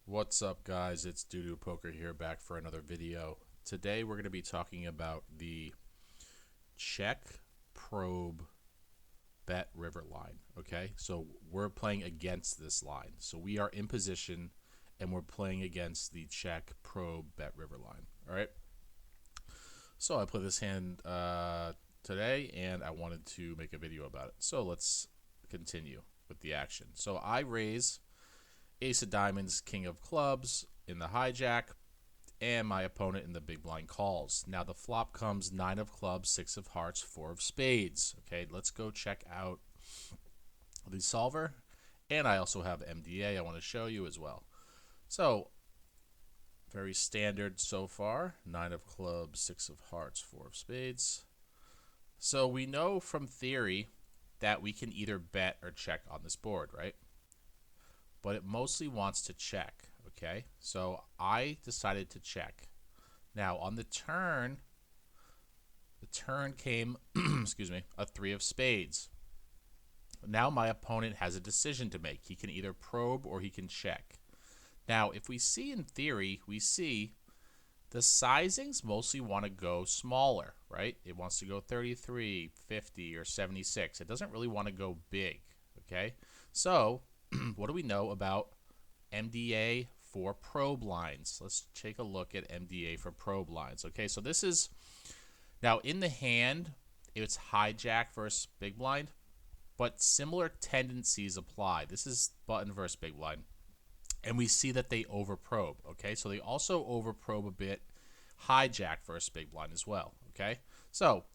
What's up, guys? It's Doodoo Poker here, back for another video. Today we're going to be talking about the check, probe, bet, river line. Okay, so we're playing against this line. So we are in position and we're playing against the check, probe, bet, river line. All right. So I played this hand today and I wanted to make a video about it. So let's continue with the action. So I raise ace of diamonds, king of clubs in the hijack, and my opponent in the big blind calls. Now the flop comes 9 of clubs, 6 of hearts, 4 of spades. Okay, let's go check out the solver. And I also have MDA I want to show you as well. So, very standard so far. 9 of clubs, 6 of hearts, 4 of spades. So we know from theory that we can either bet or check on this board, right? But it mostly wants to check, okay? So I decided to check. Now on the turn came, excuse me, a 3 of spades. Now my opponent has a decision to make. He can either probe or he can check. Now if we see in theory, we see the sizings mostly want to go smaller, right? It wants to go 33, 50, or 76. It doesn't really want to go big, okay? So what do we know about MDA for probe lines? Let's take a look at MDA for probe lines. Okay, so this is, now in the hand, it's hijack versus big blind, but similar tendencies apply. This is button versus big blind. And we see that they overprobe, okay? So they also overprobe a bit hijack versus big blind as well, okay? So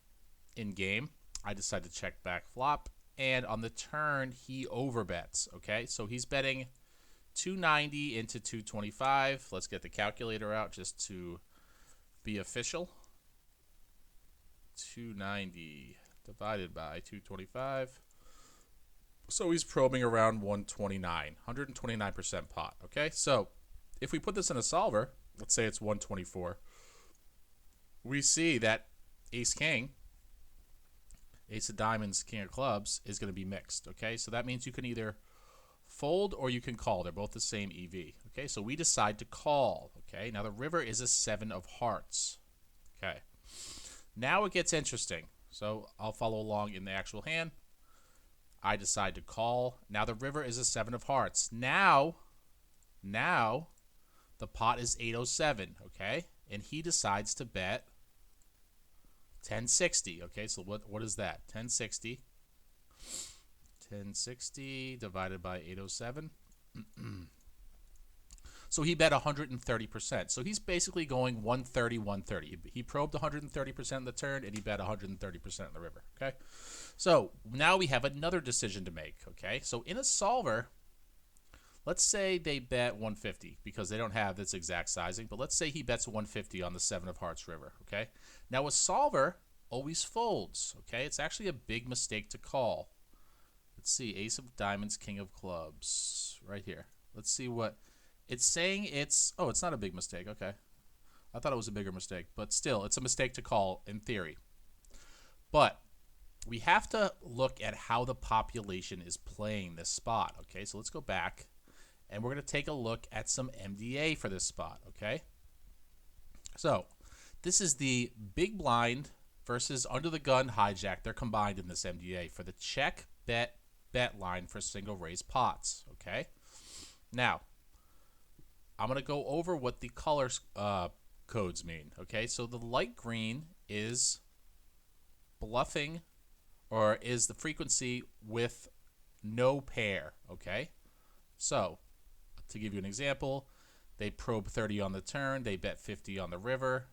in game, I decide to check back flop, and on the turn, he overbets, okay? So he's betting 290 into 225. Let's get the calculator out just to be official. 290 divided by 225. So he's probing around 129, 129% pot, okay? So if we put this in a solver, let's say it's 124, we see that ace-king, ace of diamonds, king of clubs, is going to be mixed, okay? So that means you can either fold or you can call. They're both the same EV, okay? So we decide to call, okay? Now the river is a 7 of hearts, okay? Now it gets interesting. So I'll follow along in the actual hand. I decide to call. Now the river is a 7 of hearts. Now the pot is 807, okay? And he decides to bet 1060, okay? So what is that? 1060. 1060 divided by 807. So he bet 130%. So he's basically going 130, 130. He probed 130% in the turn, and he bet 130% in the river, okay? So now we have another decision to make, okay? So in a solver, let's say they bet 150 because they don't have this exact sizing, but let's say he bets 150 on the 7 of hearts river, okay? Now a solver always folds, okay? It's actually a big mistake to call. Let's see, ace of diamonds, king of clubs, right here. Let's see what it's saying. It's not a big mistake, okay. I thought it was a bigger mistake, but still, it's a mistake to call in theory. But we have to look at how the population is playing this spot, okay? So let's go back, and we're going to take a look at some MDA for this spot, okay? So this is the big blind versus under the gun hijack. They're combined in this MDA for the check, bet line for single raise pots, okay? Now, I'm going to go over what the color codes mean, okay? So the light green is bluffing, or is the frequency with no pair, okay? So, to give you an example, they probe 30 on the turn, they bet 50 on the river.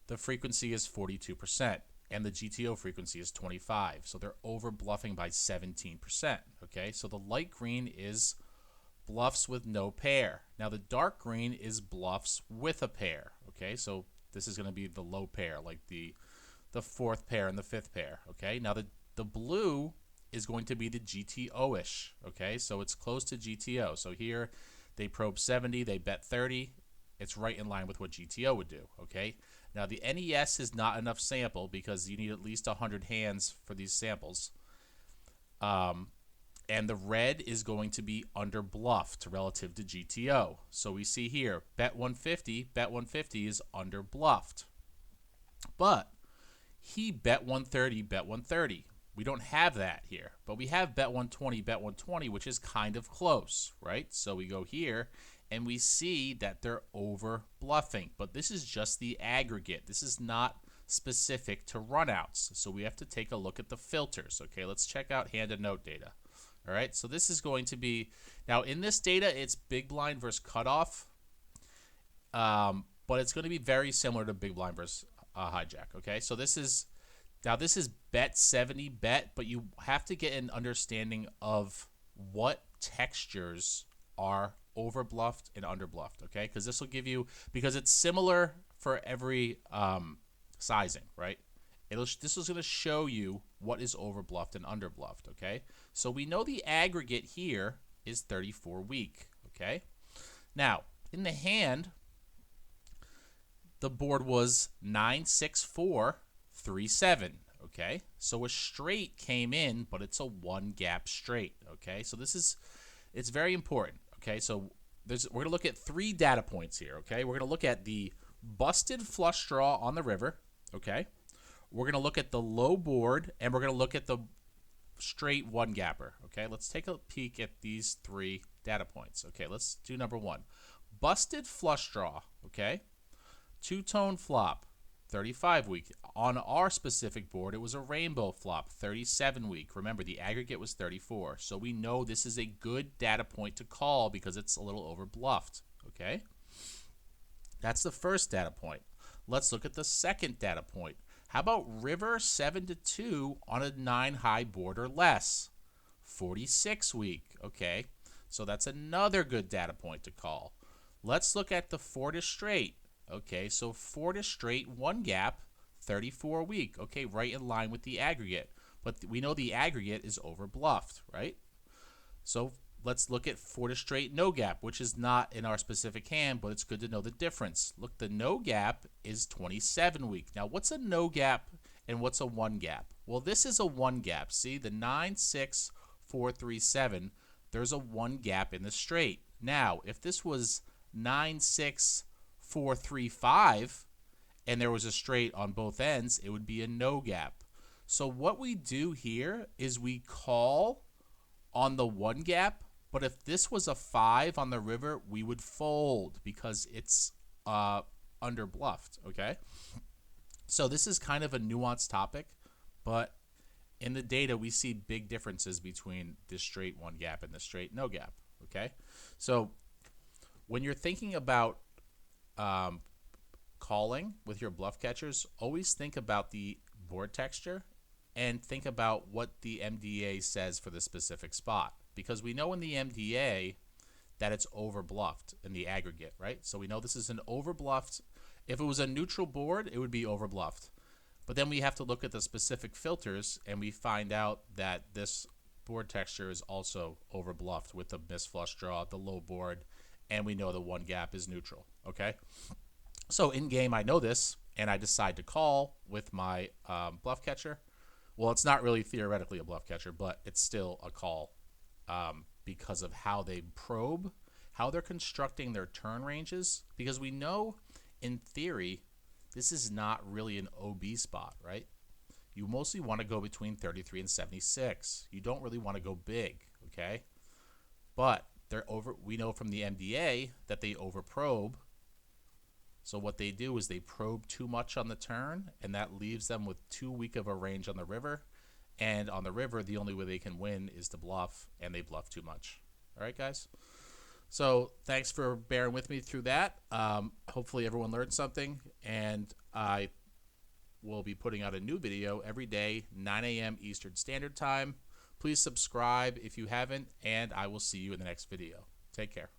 The frequency is 42%, and the GTO frequency is 25. So they're over bluffing by 17%, okay? So the light green is bluffs with no pair. Now the dark green is bluffs with a pair, okay? So this is going to be the low pair, like the fourth pair and the fifth pair, okay? Now the blue is going to be the GTO-ish, okay? So it's close to GTO. So here they probe 70, they bet 30. It's right in line with what GTO would do, okay? Now the NES is not enough sample because you need at least 100 hands for these samples. And the red is going to be under bluffed relative to GTO. So we see here, bet 150 is under bluffed. But he bet 130. We don't have that here, but we have bet 120, which is kind of close, right? So we go here and we see that they're over bluffing, but this is just the aggregate. This is not specific to runouts. So we have to take a look at the filters. Okay, let's check out hand and note data. All right, so this is going to be, now in this data, it's big blind versus cutoff, but it's going to be very similar to big blind versus hijack. Okay, so this is bet 70 bet, but you have to get an understanding of what textures are over bluffed and under bluffed. Okay, because this will give you, because it's similar for every sizing, right? This is going to show you what is over bluffed and under bluffed. Okay, so we know the aggregate here is 34 weak. Okay, now in the hand, the board was 9-6-4-3-7. Okay, so a straight came in, but it's a one gap straight. Okay, so it's very important. Okay, so we're gonna look at 3 data points here. Okay, we're gonna look at the busted flush draw on the river. Okay, we're gonna look at the low board, and we're gonna look at the straight one gapper. Okay, let's take a peek at these 3 data points. Okay, let's do number 1. Busted flush draw. Okay, two-tone flop, 35 week. On our specific board, it was a rainbow flop, 37 week. Remember, the aggregate was 34. So we know this is a good data point to call because it's a little over bluffed. Okay, that's the first data point. Let's look at the second data point. How about river 7-2 on a 9 high board or less? 46 week. Okay, so that's another good data point to call. Let's look at the 4 to straight. Okay, so 4 to straight, one gap, 34 week. Okay, right in line with the aggregate. But we know the aggregate is over bluffed, right? So let's look at 4 to straight, no gap, which is not in our specific hand, but it's good to know the difference. Look, the no gap is 27 week. Now, what's a no gap and what's a one gap? Well, this is a one gap. See, the 9-6-4-3-7, there's a one gap in the straight. Now, if this was 9-6-4-3-5 and there was a straight on both ends, it would be a no gap. So what we do here is we call on the one gap, but if this was a 5 on the river, we would fold because it's under bluffed. Okay, so this is kind of a nuanced topic, but in the data we see big differences between this straight one gap and the straight no gap. Okay, so when you're thinking about calling with your bluff catchers, always think about the board texture and think about what the MDA says for the specific spot. Because we know in the MDA that it's over bluffed in the aggregate, right? So we know this is an over bluffed. If it was a neutral board, it would be over bluffed. But then we have to look at the specific filters and we find out that this board texture is also over bluffed with the missed flush draw, the low board, and we know the one gap is neutral. Okay, so in game I know this and I decide to call with my bluff catcher. Well, it's not really theoretically a bluff catcher, but it's still a call because of how they probe, how they're constructing their turn ranges, because we know in theory this is not really an OB spot, right? You mostly want to go between 33 and 76. You don't really want to go big, okay? But we know from the MDA that they overprobe. So what they do is they probe too much on the turn, and that leaves them with too weak of a range on the river. And on the river, the only way they can win is to bluff, and they bluff too much. All right, guys? So thanks for bearing with me through that. Hopefully everyone learned something, and I will be putting out a new video every day, 9 a.m. Eastern Standard Time. Please subscribe if you haven't, and I will see you in the next video. Take care.